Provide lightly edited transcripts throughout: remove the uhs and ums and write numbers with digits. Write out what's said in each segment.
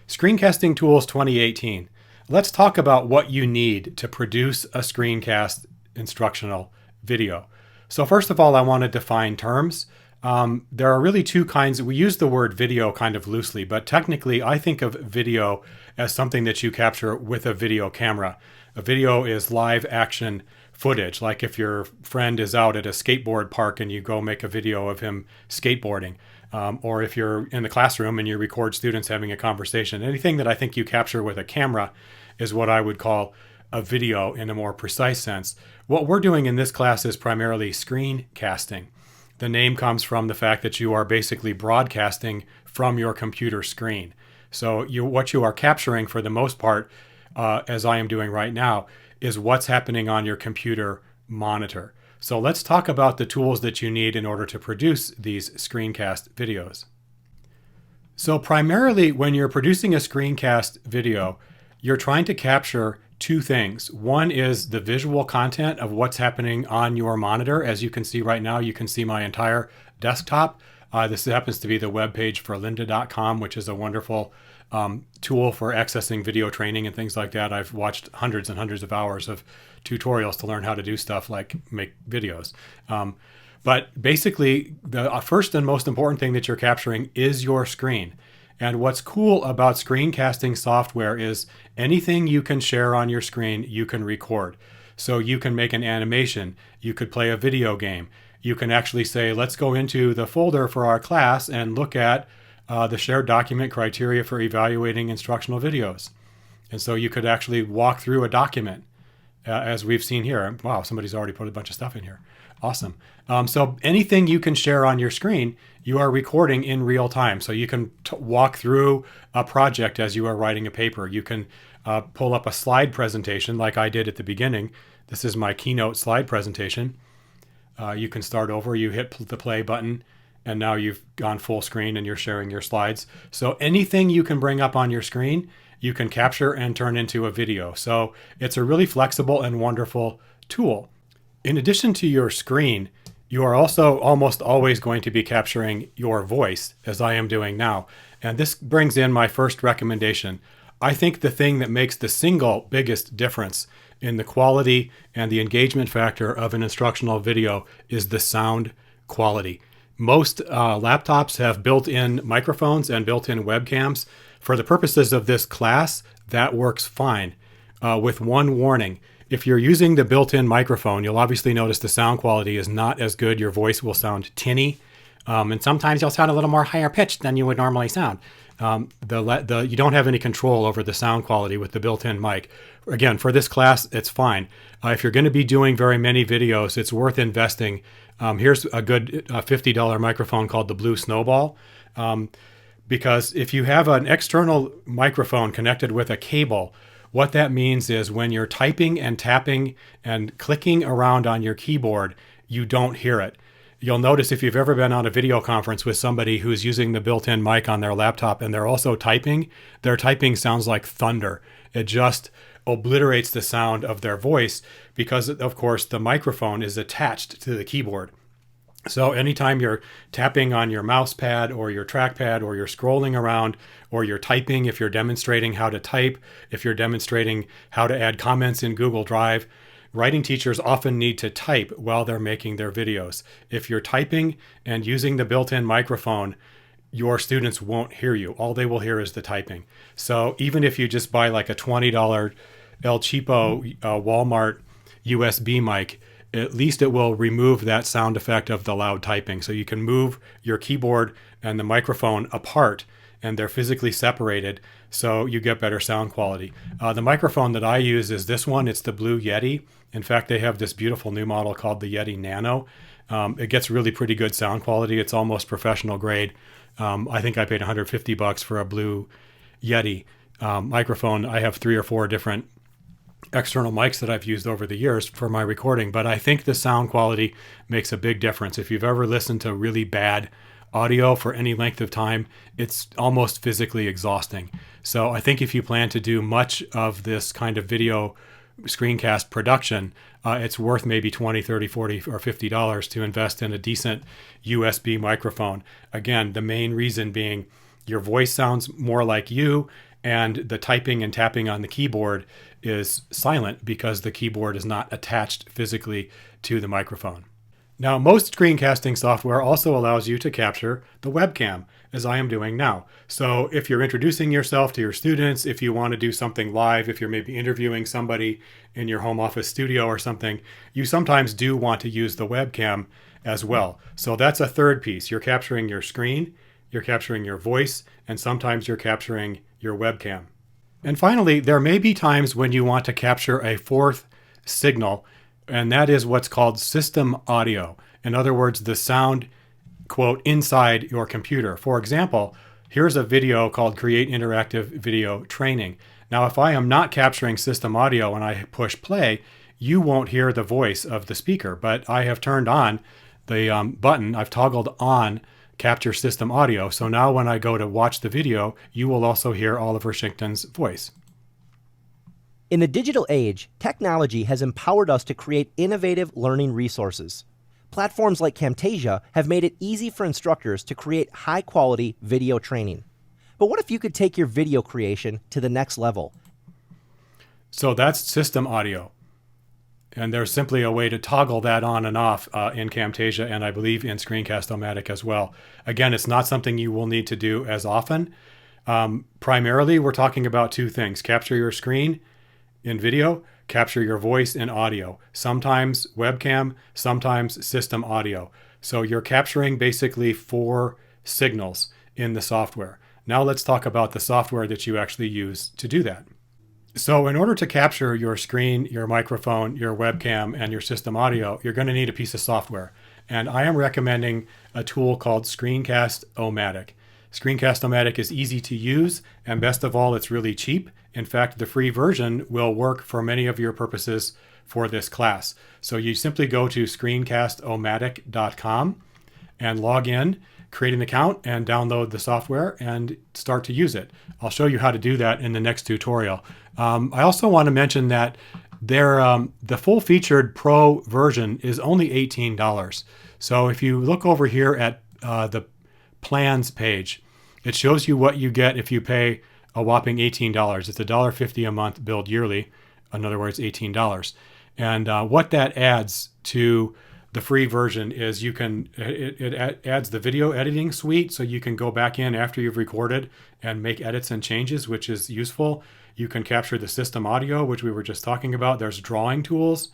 Screencasting Tools 2018. Let's talk about what you need to produce a screencast instructional video. So first of all, I want to define terms. There are really two kinds. We use the word video kind of loosely, but technically I think of video as something that you capture with a video camera. A video is live action footage, like if your friend is out at a skateboard park and you go make a video of him skateboarding. Or if you're in the classroom and you record students having a conversation. Anything that I think you capture with a camera is what I would call a video in a more precise sense. What we're doing in this class is primarily screencasting. The name comes from the fact that you are basically broadcasting from your computer screen. So what you are capturing for the most part, as I am doing right now, is what's happening on your computer monitor. So let's talk about the tools that you need in order to produce these screencast videos. So primarily when you're producing a screencast video, you're trying to capture two things. One is the visual content of what's happening on your monitor. As you can see right now, you can see my entire desktop. This happens to be the web page for lynda.com, which is a wonderful tool for accessing video training and things like that. I've watched hundreds and hundreds of hours of tutorials to learn how to do stuff like make videos. But basically, the first and most important thing that you're capturing is your screen. And what's cool about screencasting software is anything you can share on your screen, you can record. So you can make an animation, you could play a video game. You can actually say, let's go into the folder for our class and look at the shared document criteria for evaluating instructional videos. And so you could actually walk through a document as we've seen here. Wow, somebody's already put a bunch of stuff in here. Awesome. So anything you can share on your screen, you are recording in real time. So you can walk through a project as you are writing a paper. You can pull up a slide presentation like I did at the beginning. This is my keynote slide presentation. You can start over, you hit the play button, and now you've gone full screen and you're sharing your slides. So anything you can bring up on your screen, you can capture and turn into a video. So it's a really flexible and wonderful tool. In addition to your screen, you are also almost always going to be capturing your voice, as I am doing now. And this brings in my first recommendation. I think the thing that makes the single biggest difference in the quality and the engagement factor of an instructional video is the sound quality. Most laptops have built-in microphones and built-in webcams. For the purposes of this class, that works fine, with one warning. If you're using the built-in microphone, you'll obviously notice the sound quality is not as good. Your voice will sound tinny, and sometimes you'll sound a little more higher pitched than you would normally sound. You don't have any control over the sound quality with the built-in mic. Again, for this class, it's fine. If you're going to be doing very many videos, it's worth investing. Here's a good $50 microphone called the Blue Snowball. Because if you have an external microphone connected with a cable, what that means is when you're typing and tapping and clicking around on your keyboard, you don't hear it. You'll notice if you've ever been on a video conference with somebody who's using the built-in mic on their laptop and they're also typing, their typing sounds like thunder. It just obliterates the sound of their voice because, of course, the microphone is attached to the keyboard. So anytime you're tapping on your mouse pad or your trackpad or you're scrolling around or you're typing, if you're demonstrating how to type, if you're demonstrating how to add comments in Google Drive, writing teachers often need to type while they're making their videos. If you're typing and using the built-in microphone, your students won't hear you. All they will hear is the typing. So even if you just buy like a $20 El Cheapo Walmart USB mic, at least it will remove that sound effect of the loud typing. So you can move your keyboard and the microphone apart and they're physically separated so you get better sound quality. The microphone that I use is this one. It's the Blue Yeti. In fact, they have this beautiful new model called the Yeti Nano. It gets really pretty good sound quality. It's almost professional grade. I think I paid $150 for a Blue Yeti microphone. I have 3 or 4 different external mics that I've used over the years for my recording, but I think the sound quality makes a big difference. If you've ever listened to really bad audio for any length of time, it's almost physically exhausting. So I think if you plan to do much of this kind of video screencast production, it's worth maybe $20, $30, $40, or $50 to invest in a decent USB microphone. Again, the main reason being your voice sounds more like you, and the typing and tapping on the keyboard is silent because the keyboard is not attached physically to the microphone. Now, most screencasting software also allows you to capture the webcam, as I am doing now. So if you're introducing yourself to your students, if you want to do something live, if you're maybe interviewing somebody in your home office studio or something, you sometimes do want to use the webcam as well. So that's a third piece. You're capturing your screen, you're capturing your voice, and sometimes you're capturing your webcam. And finally, there may be times when you want to capture a fourth signal, and that is what's called system audio. In other words, the sound, quote, inside your computer. For example, here's a video called Create Interactive Video Training. Now, if I am not capturing system audio and I push play, you won't hear the voice of the speaker, but I have turned on the button, I've toggled on capture system audio. So now when I go to watch the video, you will also hear Oliver Shinkton's voice. In the digital age, technology has empowered us to create innovative learning resources. Platforms like Camtasia have made it easy for instructors to create high-quality video training. But what if you could take your video creation to the next level? So that's system audio. And there's simply a way to toggle that on and off in Camtasia, and I believe in Screencast-o-matic as well. Again, it's not something you will need to do as often. Primarily, we're talking about two things: capture your screen in video, capture your voice in audio. Sometimes webcam, sometimes system audio. So you're capturing basically 4 signals in the software. Now let's talk about the software that you actually use to do that. So in order to capture your screen, your microphone, your webcam, and your system audio, you're going to need a piece of software. And I am recommending a tool called Screencast-o-matic. Screencast-o-matic is easy to use, and best of all, it's really cheap. In fact, the free version will work for many of your purposes for this class. So you simply go to screencast-o-matic.com and log in, create an account, and download the software and start to use it. I'll show you how to do that in the next tutorial. I also want to mention that the full-featured Pro version is only $18. So if you look over here at the plans page, it shows you what you get if you pay a whopping $18. It's $1.50 a month billed yearly. In other words, $18. And what that adds to the free version is it adds the video editing suite, so you can go back in after you've recorded and make edits and changes, which is useful. You can capture the system audio, which we were just talking about. There's drawing tools.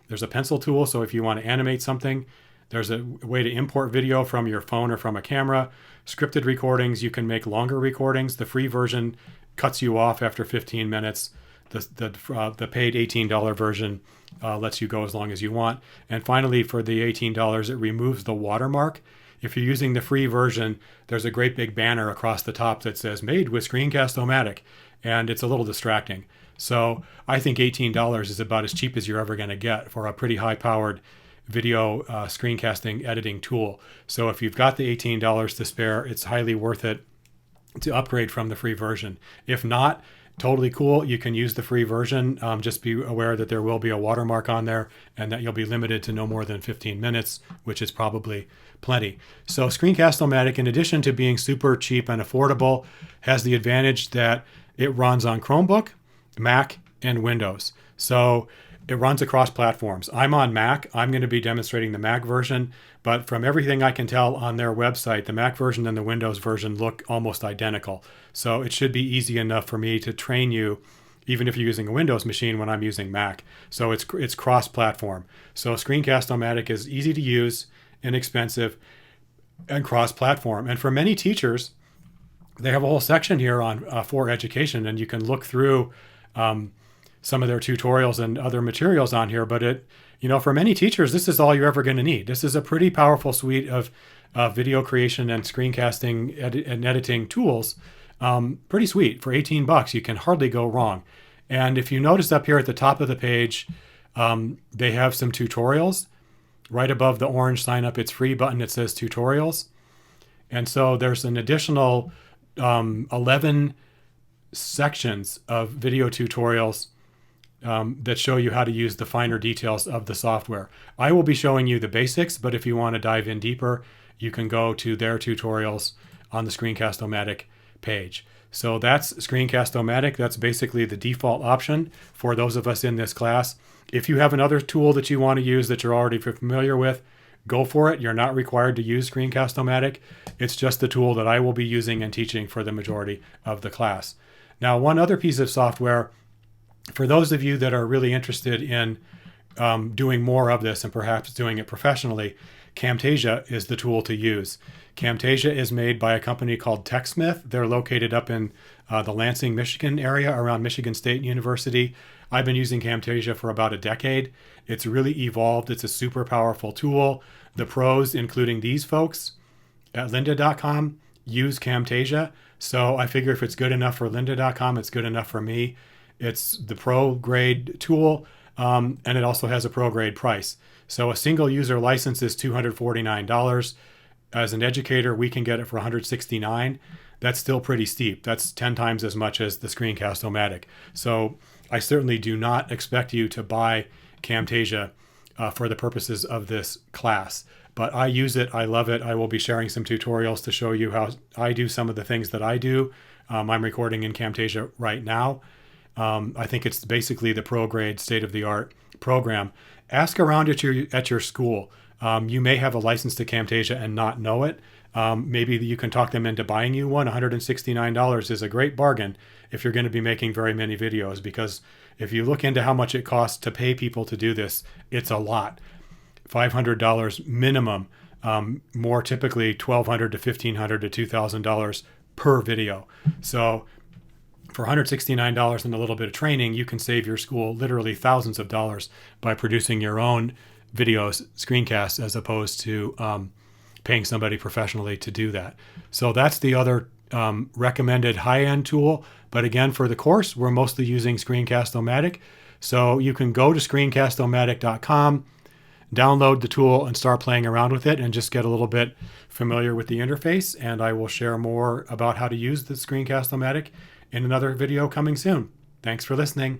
There's a pencil tool, so if you want to animate something. There's a way to import video from your phone or from a camera. Scripted recordings, you can make longer recordings. The free version cuts you off after 15 minutes. The paid $18 version lets you go as long as you want. And finally, for the $18, it removes the watermark. If you're using the free version, there's a great big banner across the top that says "Made with Screencast-o-matic," and it's a little distracting. So I think $18 is about as cheap as you're ever going to get for a pretty high-powered video screencasting editing tool. So if you've got the $18 to spare, it's highly worth it to upgrade from the free version. If not, totally cool. You can use the free version. Just be aware that there will be a watermark on there and that you'll be limited to no more than 15 minutes, which is probably plenty. So Screencast-o-matic, in addition to being super cheap and affordable, has the advantage that it runs on Chromebook, Mac, and Windows. So it runs across platforms. I'm on Mac. I'm going to be demonstrating the Mac version, but from everything I can tell on their website, the Mac version and the Windows version look almost identical. So it should be easy enough for me to train you, even if you're using a Windows machine when I'm using Mac. So it's cross-platform. So Screencast-o-matic is easy to use, inexpensive, and cross-platform. And for many teachers, they have a whole section here on for education, and you can look through some of their tutorials and other materials on here. But for many teachers, this is all you're ever going to need. This is a pretty powerful suite of video creation and screencasting and editing tools. Pretty sweet. For $18, you can hardly go wrong. And if you notice up here at the top of the page, they have some tutorials. Right above the orange sign up, it's free button, it says tutorials. And so there's an additional 11 sections of video tutorials that show you how to use the finer details of the software. I will be showing you the basics, but if you want to dive in deeper, you can go to their tutorials on the Screencast-o-matic page. So that's Screencast-o-matic. That's basically the default option for those of us in this class. If you have another tool that you want to use that you're already familiar with, go for it. You're not required to use Screencast-o-matic. It's just the tool that I will be using and teaching for the majority of the class. Now, one other piece of software, for those of you that are really interested in doing more of this and perhaps doing it professionally, Camtasia is the tool to use. Camtasia is made by a company called TechSmith. They're located up in the Lansing, Michigan area around Michigan State University. I've been using Camtasia for about a decade. It's really evolved. It's a super powerful tool. The pros, including these folks at lynda.com, use Camtasia. So I figure if it's good enough for lynda.com, it's good enough for me. It's the pro grade tool, and it also has a pro grade price. So a single user license is $249. As an educator, we can get it for $169. That's still pretty steep. That's 10 times as much as the Screencast-o-matic. So I certainly do not expect you to buy Camtasia for the purposes of this class. But I use it. I love it. I will be sharing some tutorials to show you how I do some of the things that I do. I'm recording in Camtasia right now. I think it's basically the pro grade state-of-the-art program. Ask around at your school. You may have a license to Camtasia and not know it. Maybe you can talk them into buying you one. $169 is a great bargain if you're going to be making very many videos, because if you look into how much it costs to pay people to do this, it's a lot. $500 minimum, more typically $1,200 to $1,500 to $2,000 per video. So for $169 and a little bit of training, you can save your school literally thousands of dollars by producing your own videos, screencasts, as opposed to paying somebody professionally to do that. So that's the other recommended high-end tool. But again, for the course, we're mostly using Screencast-o-matic. So you can go to screencast-o-matic.com, download the tool and start playing around with it and just get a little bit familiar with the interface. And I will share more about how to use the Screencast-o-matic in another video coming soon. Thanks for listening.